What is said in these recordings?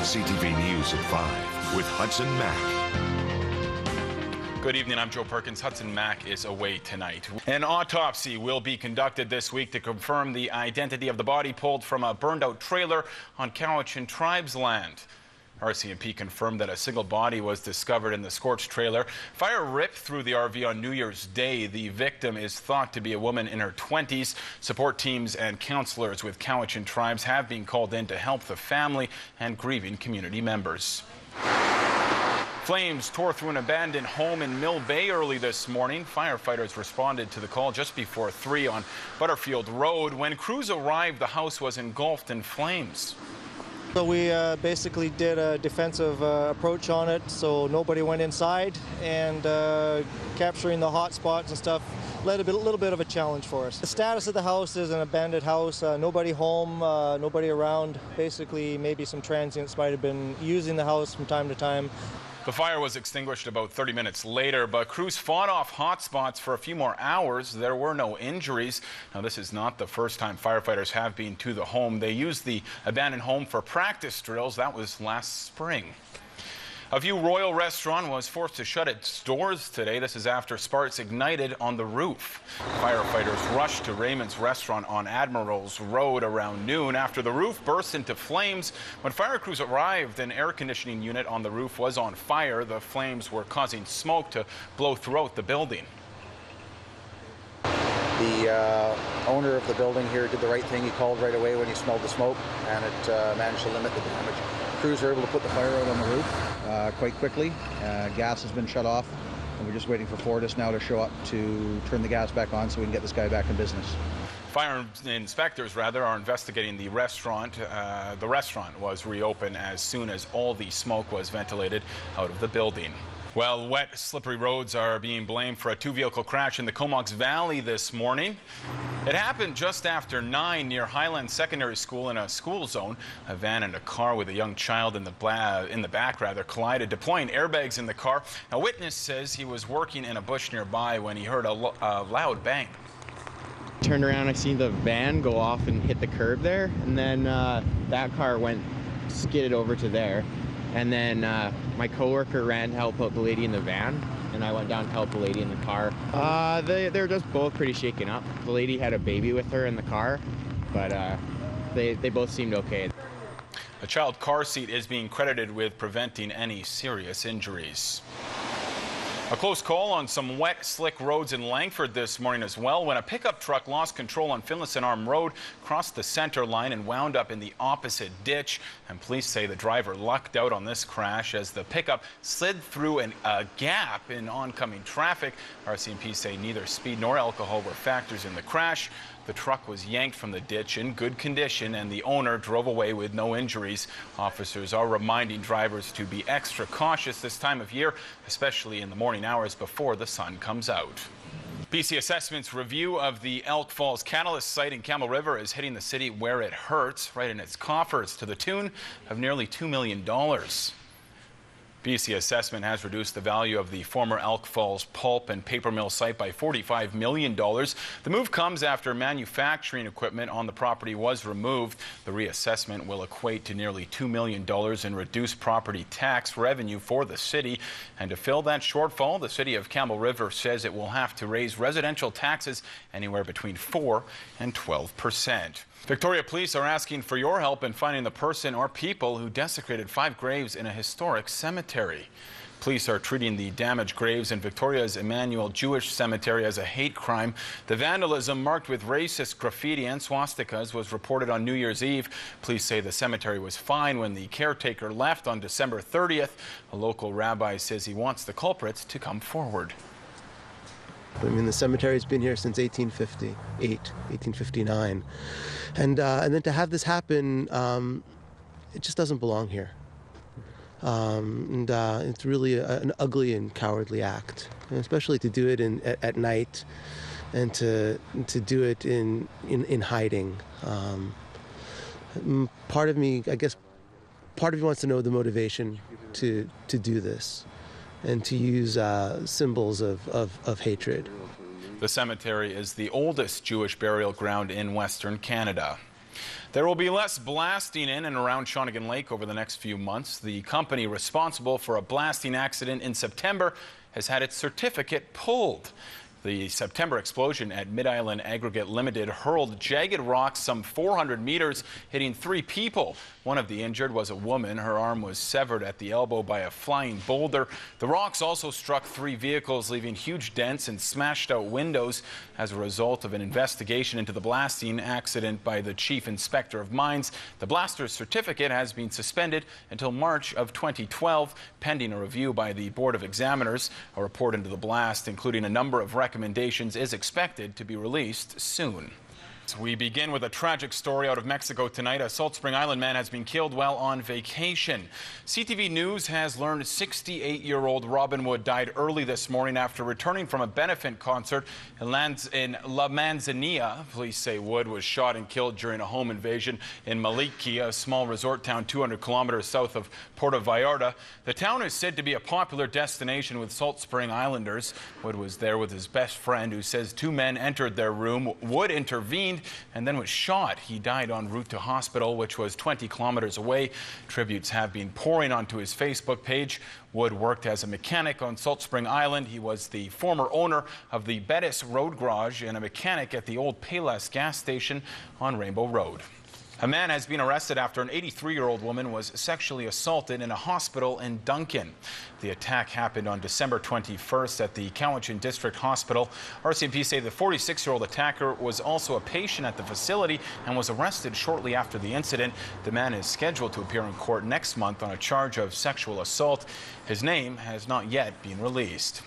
CTV News at 5 with Hudson Mack. Good evening, I'm Joe Perkins. Hudson Mack is away tonight. An autopsy will be conducted this week to confirm the identity of the body pulled from a burned-out trailer on Cowichan Tribes land. RCMP confirmed that a single body was discovered in the scorched trailer. Fire ripped through the RV on New Year's Day. The victim is thought to be a woman in her 20s. Support teams and counselors with Cowichan Tribes have been called in to help the family and grieving community members. Flames tore through an abandoned home in Mill Bay early this morning. Firefighters responded to the call just before 3 on Butterfield Road. When crews arrived, the house was engulfed in flames. So we basically did a defensive approach on it, so nobody went inside, and capturing the hot spots and stuff led a little bit of a challenge for us. The status of the house is an abandoned house, nobody home, nobody around. Basically, maybe some transients might have been using the house from time to time. The fire was extinguished about 30 minutes later, but crews fought off hot spots for a few more hours. There were no injuries. Now, this is not the first time firefighters have been to the home. They used the abandoned home for practice drills. That was last spring. A View Royal restaurant was forced to shut its doors today. This is after sparks ignited on the roof. Firefighters rushed to Raymond's restaurant on Admirals Road around noon after the roof burst into flames. When fire crews arrived, an air conditioning unit on the roof was on fire. The flames were causing smoke to blow throughout the building. The owner of the building here did the right thing. He called right away when he smelled the smoke, and it managed to limit the damage. Crews are able to put the fire out on the roof quite quickly. Gas has been shut off, and we're just waiting for Fortis now to show up to turn the gas back on so we can get this guy back in business. Fire inspectors, are investigating the restaurant. The restaurant was reopened as soon as all the smoke was ventilated out of the building. Well, wet, slippery roads are being blamed for a two-vehicle crash in the Comox Valley this morning. It happened just after 9 near Highland Secondary School in a school zone. A van and a car with a young child in the back collided, deploying airbags in the car. A witness says he was working in a bush nearby when he heard a loud bang. Turned around, I seen the van go off and hit the curb there, and then that car skidded over to there. And then my coworker ran to help out the lady in the van, and I went down to help the lady in the car. They're just both pretty shaken up. The lady had a baby with her in the car, but they both seemed okay. A child car seat is being credited with preventing any serious injuries. A close call on some wet, slick roads in Langford this morning as well when a pickup truck lost control on Finlayson Arm Road, crossed the center line and wound up in the opposite ditch. And police say the driver lucked out on this crash as the pickup slid through a gap in oncoming traffic. RCMP say neither speed nor alcohol were factors in the crash. The truck was yanked from the ditch in good condition, and the owner drove away with no injuries. Officers are reminding drivers to be extra cautious this time of year, especially in the morning hours before the sun comes out. BC Assessment's review of the Elk Falls Catalyst site in Campbell River is hitting the city where it hurts, right in its coffers, to the tune of nearly $2 million. BC Assessment has reduced the value of the former Elk Falls pulp and paper mill site by $45 million. The move comes after manufacturing equipment on the property was removed. The reassessment will equate to nearly $2 million in reduced property tax revenue for the city. And to fill that shortfall, the city of Campbell River says it will have to raise residential taxes anywhere between 4% and 12%. Victoria police are asking for your help in finding the person or people who desecrated 5 graves in a historic cemetery. Police are treating the damaged graves in Victoria's Emmanuel Jewish Cemetery as a hate crime. The vandalism, marked with racist graffiti and swastikas, was reported on New Year's Eve. Police say the cemetery was fine when the caretaker left on December 30th. A local rabbi says he wants the culprits to come forward. I mean, the cemetery's been here since 1858, 1859. And then to have this happen, it just doesn't belong here. It's really an ugly and cowardly act, and especially to do it at night and to do it in hiding. Part of me, I guess, wants to know the motivation to do this and to use symbols of hatred. The cemetery is the oldest Jewish burial ground in Western Canada. There will be less blasting in and around Shawnigan Lake over the next few months. The company responsible for a blasting accident in September has had its certificate pulled. The September explosion at Mid-Island Aggregate Limited hurled jagged rocks some 400 meters, hitting 3 people. One of the injured was a woman. Her arm was severed at the elbow by a flying boulder. The rocks also struck 3 vehicles, leaving huge dents and smashed out windows as a result of an investigation into the blasting accident by the Chief Inspector of Mines. The blaster's certificate has been suspended until March of 2012, pending a review by the Board of Examiners. A report into the blast, including a number of recommendations, is expected to be released soon. We begin with a tragic story out of Mexico tonight. A Salt Spring Island man has been killed while on vacation. CTV News has learned 68-year-old Robin Wood died early this morning after returning from a benefit concert in La Manzanilla. Police say Wood was shot and killed during a home invasion in Maliki, a small resort town 200 kilometers south of Puerto Vallarta. The town is said to be a popular destination with Salt Spring Islanders. Wood was there with his best friend, who says 2 men entered their room. Wood intervened and then was shot. He died en route to hospital, which was 20 kilometers away. Tributes have been pouring onto his Facebook page. Wood worked as a mechanic on Salt Spring Island. He was the former owner of the Bettis Road Garage and a mechanic at the old Payless gas station on Rainbow Road. A man has been arrested after an 83-year-old woman was sexually assaulted in a hospital in Duncan. The attack happened on December 21st at the Cowichan District Hospital. RCMP say the 46-year-old attacker was also a patient at the facility and was arrested shortly after the incident. The man is scheduled to appear in court next month on a charge of sexual assault. His name has not yet been released.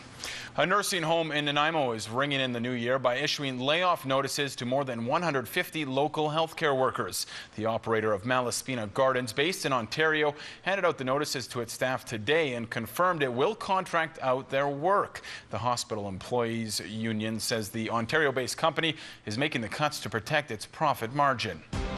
A nursing home in Nanaimo is ringing in the new year by issuing layoff notices to more than 150 local healthcare workers. The operator of Malaspina Gardens, based in Ontario, handed out the notices to its staff today and confirmed it will contract out their work. The Hospital Employees Union says the Ontario-based company is making the cuts to protect its profit margin.